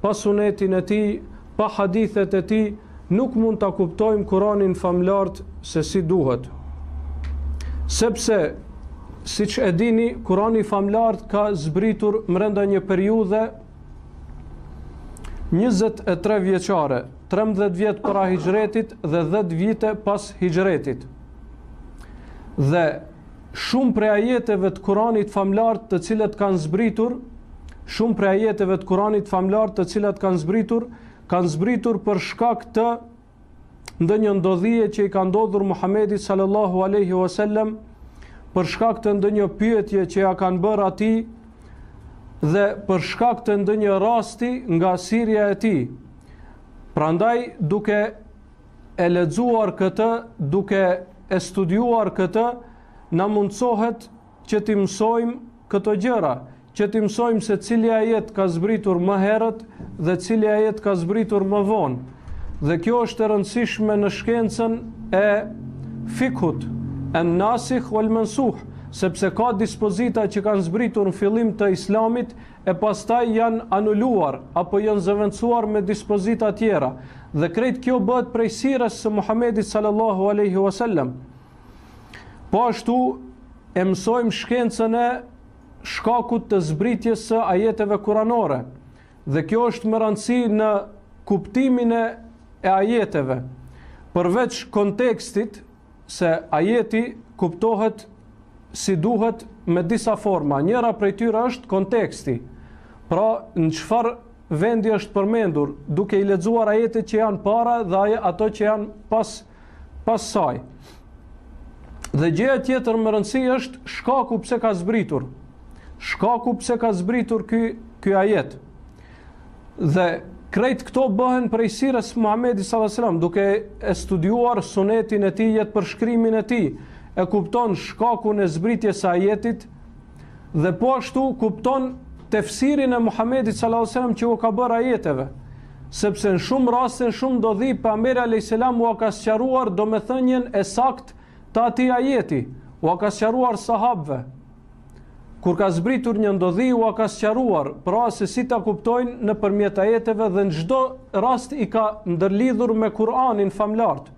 pa sunetin e tij, pa hadithet e tij, nuk mund ta kuptojmë Kur'anin famlart se si duhet. Sepse, siç e dini, Kur'ani famlart ka zbritur brenda një periudhe 23 vjeçare, 13 vjet para hijretit dhe 10 vite pas hijretit. Dhe shumë prej ajeteve të Kuranit famlar të cilat kanë zbritur, kanë zbritur për shkak të ndonjë ndodhie që i ka ndodhur Muhamedit sallallahu alaihi wasallam, për shkak të ndonjë pyetje që ja kanë bërë atij dhe për shkak të ndonjë rasti nga sirja e tij. Prandaj, duke e lexuar këtë, duke e studiuar këtë, na mundsohet që t'i mësojmë këto gjëra, që t'i mësojmë se cili ajet ka zbritur më herët dhe cili ajet ka zbritur më vonë. Dhe kjo është e rëndësishme në shkencën e fikhut, an-nasikh wal mansukh, sepse ka dispozita që kanë zbritur në fillim të Islamit e pastaj janë anuluar apo janë zëvendësuar me dispozita tjera. Dhe krejt kjo bëhet prej sirës së Muhamedit sallallahu alaihi wasallam. Po ashtu e mësojmë shkencën e shkakut të zbritjes së ajeteve kuranore. Dhe kjo është më rëndësi në kuptimin e ajeteve. Përveç kontekstit se ajeti kuptohet si duhet me disa forma. Njëra prej tyre është konteksti. Pra, në çfarë vendi është përmendur, duke i lexuar ajetet që janë para dhe ato që janë pas saj. Dhe gjëja tjetër më rëndësi është shkaku pse ka zbritur. Shkaku pse ka zbritur ky ajet. Dhe krejt këto bëhen prej sirës Muhamedit sallallahu alaihi wasallam, duke e studiuar sunetin e tij, jetë përshkrimin e tij, e kupton shkakun e zbritjes së ajetit dhe po ashtu kupton tefsirin e Muhamedit sallallahu alaihi wasallam që u ka bërë ajeteve. Sepse në shumë raste, në shumë ndodhi, pejgamberi alayhis salam u ka sqaruar domethënien e saktë të atij ajeti, u ka sqaruar sahabëve. Kur ka zbritur një ndodhi, u ka sqaruar, pra se si ta kuptojnë nëpërmjet ajeteve dhe në çdo rast i ka ndërlidhur me Kur'anin famlart.